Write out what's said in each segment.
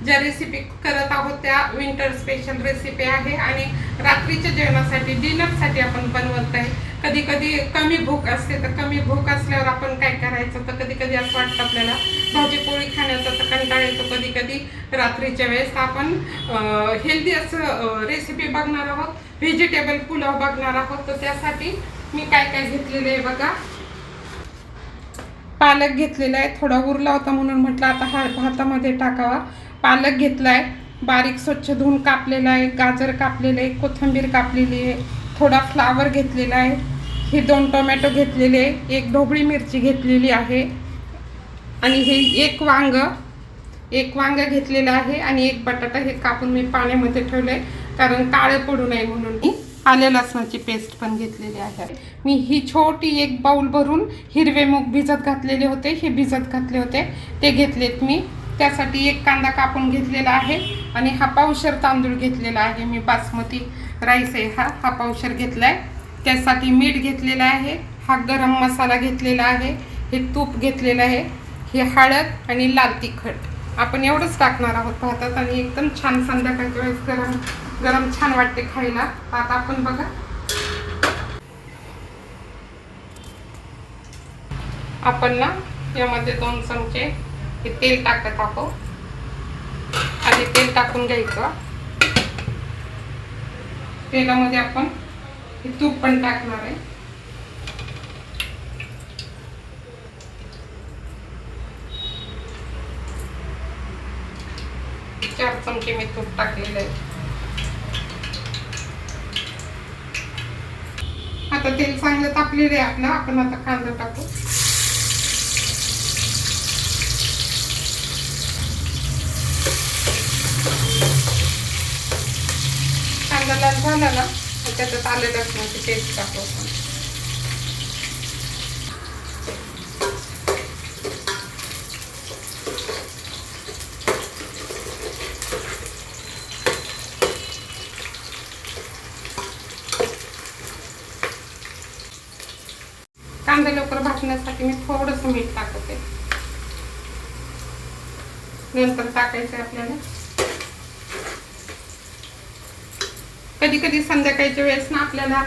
ज्या रेसिपी करत आहोत त्या विंटर स्पेशल रेसिपी आहे आणि रात्रीच्या जेवणासाठी डिनरसाठी आपण बनवत आहे। कधी कधी कमी भूक असते तर कमी भूक असल्यावर आपण काय करायचं तर कधी कधी असं वाटतं आपल्याला भाजी पोळी खाण्याचा तर कंटाळा येतो कधी कधी रात्रीच्या वेळेस आपण हेल्दी असं रेसिपी बघणार आहोत, व्हेजिटेबल पुलाव बघणार आहोत। तर त्यासाठी मी काय काय घेतलेले आहे बघा। पालक घेतलेला आहे, थोडा उरला होता म्हणून म्हटलं आता हा भातामध्ये टाकावा। पालक घेतलाय, बारीक स्वच्छ धुवून कापलेला आहे। गाजर कापलेले आहे, कोथिंबीर कापलेली आहे, थोडा फ्लावर घेतलेला आहे, हे 2 टोमॅटो घेतलेले, एक ढोबळी मिरची घेतलेली आहे आणि हे एक वांग घेतलेलं आहे आणि एक बटाटा हे कापून मी पाण्यामध्ये ठेवलंय कारण काळे पडू नये म्हणून। मी आले लसणाची पेस्ट पण घेतलेली आहे। मी ही छोटी एक बाउल भरून हिरवे मूग भिजत घातलेले होते, हे भिजत घातले होते ते घेतलेत मी। त्यासाठी एक कांदा कापून घेतलेला आहे आणि हा पावशर तांदूळ घेतलेला आहे मी, बासमती राईस आहे हा पावशर घेतलाय। त्यासाठी मीठ घेतलेला आहे, हा गरम मसाला घेतलेला आहे, हे तूप घेतलेलं आहे, हे हळद आणि लाल तिखट आपण एवढंच टाकणार आहोत भातात आणि एकदम छान संध्याकाळच्या वेळेस गरम गरम छान वाटते खायला। आता आपण बघा आपण ना यामध्ये 2 चमचे हे तेल टाकत आहोत आणि तेल टाकून घ्यायचं। तेलामध्ये आपण हे तूप पण टाकणार आहे, 4 चमचे मी तूप टाकलेलं आहे। आता तेल चांगलं तापलेलं आहे आपलं, आपण आता कांदा टाकू। कांदा लाल झाला ना त्याच्यात आले लसणाची पेस्ट टाकू आपण। कांदा लवकर भाजण्यासाठी मी थोडंसं मीठ टाकते, नंतर टाकायचं आपल्याला। कधी कधी संध्याकाळच्या वेळेस ना आपल्याला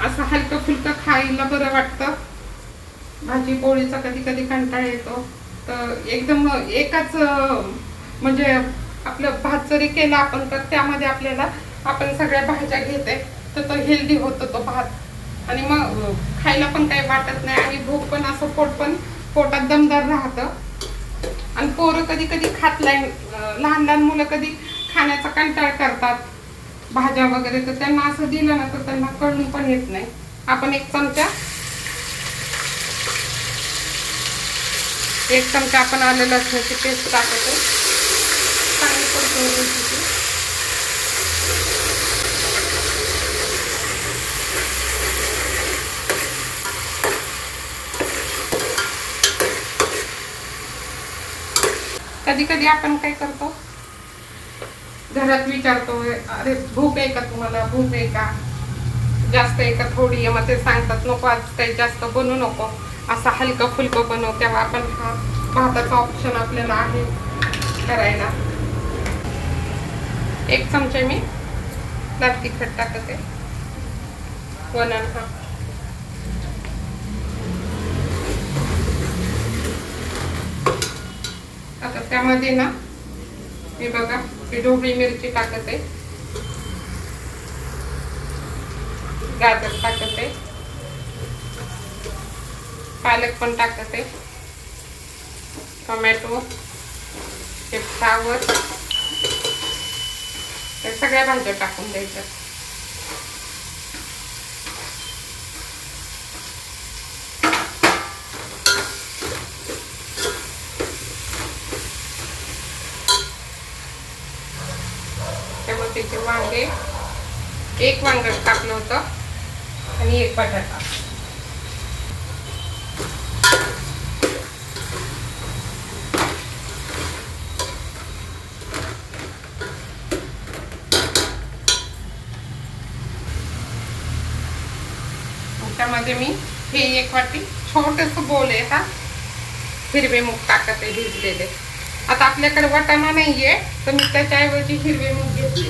असं हलकं फुलकं खायला बरं वाटतं, भाजी पोळीचा कधी कधी कंटाळा येतो तर एकदम एकाच म्हणजे आपलं भात जरी केला आपण तर त्यामध्ये आपल्याला आपण सगळ्या भाज्या घेते तर तो हेल्दी होतो तो भात आणि मग खायला पण काही वाटत नाही आणि भूक पण असं पोटात दमदार राहतं। आणि पोरं कधी कधी खात नाही, लहान लहान मुलं कधी खाण्याचा कंटाळा करतात भाज्या वगैरे, तर त्यांना असं दिलं ना तर त्यांना कळून पण येत नाही। आपण एक चमचा आपण आले लसणाची पेस्ट टाकतो, चांगली परतून घ्यायची। कधी कधी आपण काय करतो घरात विचारतो अरे भूक आहे का तुम्हाला, भूक आहे का, जास्त आहे का थोडी, मग ते सांगतात नको आज काही जास्त बनवू नको, असं हलकं फुलकं बनव। तेव्हा आपण हा भाताचा ऑप्शन आपल्याला आहे करायला। 1 चमचा मी लाल तिखट टाकते, 1.5। आता त्यामध्ये ना मी बघा ही ढोबळी मिरची टाकते, गाजर टाकते, पालक पण टाकते, टोमॅटो, हे फ्लावर, हे सगळ्या भाज्या टाकून द्यायच्या। त्यामध्ये वांगे, एक वांग टाकलं होतं आणि एक बटाटा। त्यामध्ये मी हे 1 वाटी छोटंसं बोल आहे हा हिरवे मूग टाकते भिजलेले, आता आपल्याकडे वाटाणा नाहीये तर मी त्याच्याऐवजी हिरवे मूग घेतले.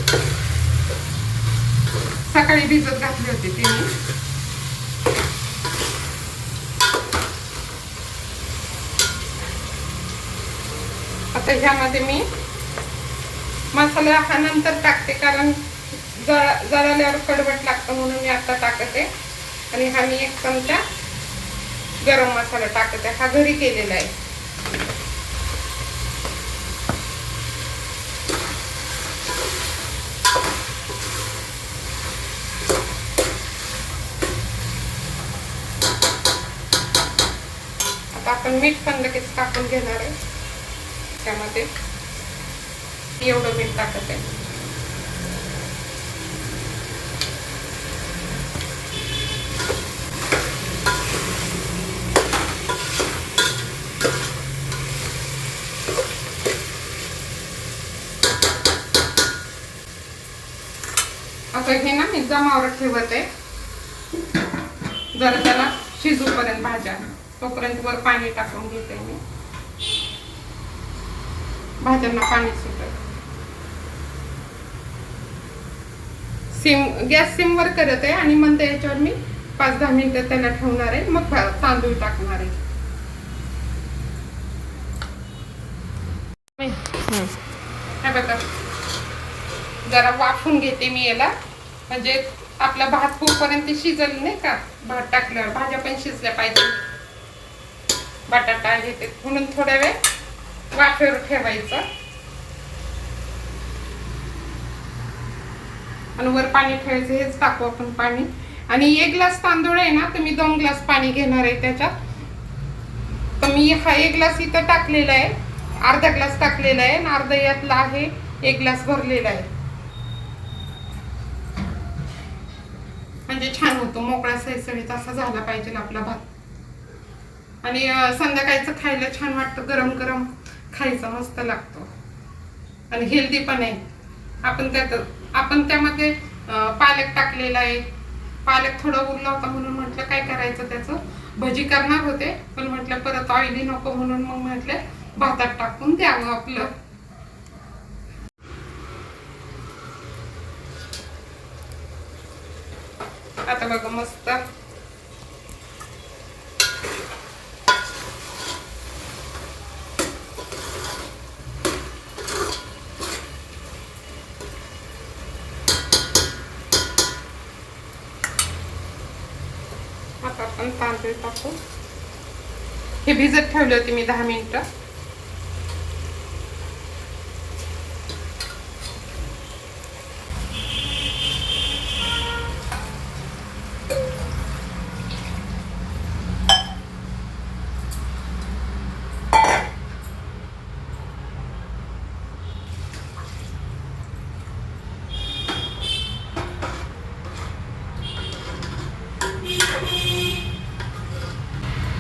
सकाळी भिजत घातले होते ते मी. आता ह्यामध्ये मी मसाला हा नंतर टाकते, कारण जळाल्यावर कडवट लागतं म्हणून मी आता टाकते. आणि हा मी 1 चमचा गरम मसाला टाकते, हा घरी केलेला आहे. आता आपण मीठ पण लगेच टाकून घेणार आहे त्यामध्ये. एवढं मीठ टाकत आहे. आता हे ना मी जमावर ठेवत आहे जरा त्याला शिजूपर्यंत भाज्या. तोपर्यंत वर पाणी टाकून घेते मी. भाज्यांना पाणी सुटत. गॅस सिमवर करत आहे आणि मग त्याच्यावर मी 5-10 मिनिटं त्याला ठेवणार आहे. मग तांदूळ टाकणार आहे. हे बघा, जरा वाफून घेते मी याला, म्हणजे आपला भात होईपर्यंत शिजल नाही का. भात टाकल्यावर भाज्या पण शिजल्या पाहिजे. बटाटा घेते म्हणून थोड्या वेळ वाफेवर ठेवायचं. आणि वर पाणी ठेवायचं, हेच टाकू आपण पाणी. आणि 1 ग्लास तांदूळ आहे ना तर मी 2 ग्लास पाणी घेणार आहे त्याच्यात. तर मी हा 1 ग्लास इथं टाकलेला आहे, अर्धा ग्लास टाकलेला आहे आणि अर्धा यातला आहे 1 ग्लास भरलेला आहे. म्हणजे छान होतो, मोकळा सळसळीत असा झाला पाहिजे आपला भात. आणि संध्याकाळचं खायला छान वाटतं, गरम गरम खायचं मस्त लागतो आणि हेल्दी पण आहे. आपण त्यामध्ये पालक टाकलेला आहे. पालक थोडा उरला होता म्हणून म्हटलं काय करायचं, त्याचं भजी करणार होते पण म्हटलं परत ऑइली नको म्हणून मग म्हटलं भातात टाकून द्यावं आपलं. आता बघा मस्त आता आपण तांदूळ टाकू. हे भिजत ठेवले होते मी 10 मिनिटं.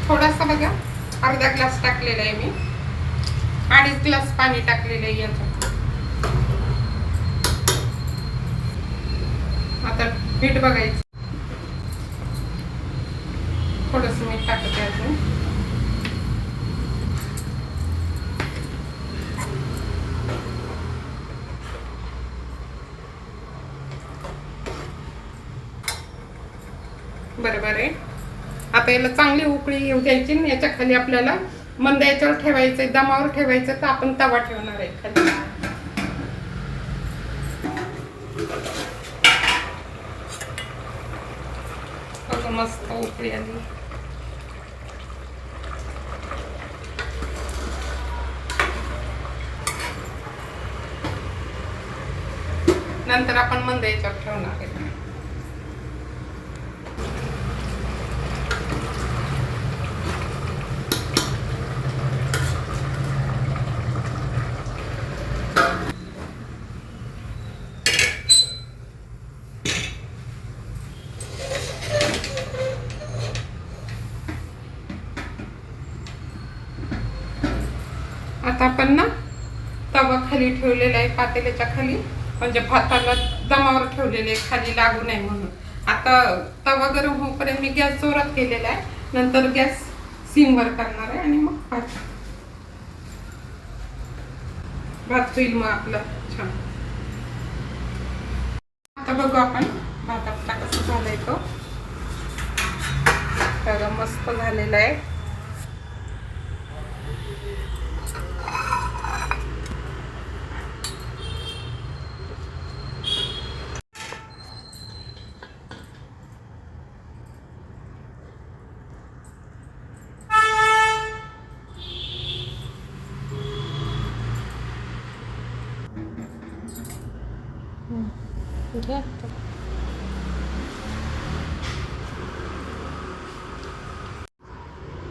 थोडासा बघा, अर्धा ग्लास टाकलेला आहे मी. 2.5 ग्लास पाणी टाकलेलं आहे याच्यात. आता मीठ बघायचं, थोडस मीठ टाकते अजून. बरोबर आहे. आता याला चांगली उकळी येऊ द्यायची. याच्या खाली आपल्याला मंद याच्यावर ठेवायचंय, दमावर ठेवायचं. तर आपण तवा ठेवणार आहे खाली. मस्त उकळी आली. नंतर आपण मंद याच्यावर ठेवणार आहे. आता आपण ना तवा खाली ठेवलेला आहे, पातेल्याच्या खाली, म्हणजे भाताला दमावर ठेवलेले आहे खाली लागू नये म्हणून. आता तवा गरम होईपर्यंत मी गॅस जोरात केलेला आहे. नंतर गॅस सिमवर करणार आहे आणि मग भात. भात होईल मग आपलं छान. आता बघू आपण भात आपला कसं झालाय तो. तर मस्त झालेला आहे.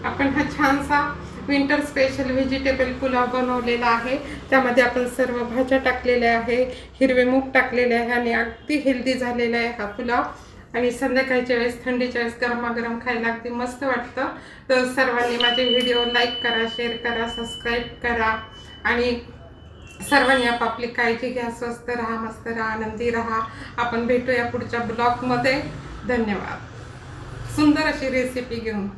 आपण हा छानसा विंटर स्पेशल व्हेजिटेबल पुलाव बनवलेला आहे. त्यामध्ये आपण सर्व भाज्या टाकलेल्या आहे, हिरवे मूग टाकलेले आहे आणि अगदी हेल्दी झालेला आहे हा पुलाव. आणि संध्याकाळच्या वेळेस थंडीच्या वेळेस गरमागरम खायला अगदी मस्त वाटतं. तर सर्वांनी माझे व्हिडिओ लाईक करा, शेअर करा, सबस्क्राईब करा आणि सर्वांनी आपापली काळजी घ्या. स्वस्त राहा, मस्त राहा, आनंदी राहा. आपण भेटूया पुढच्या ब्लॉगमध्ये. धन्यवाद. सुंदर अशी रेसिपी घेऊन.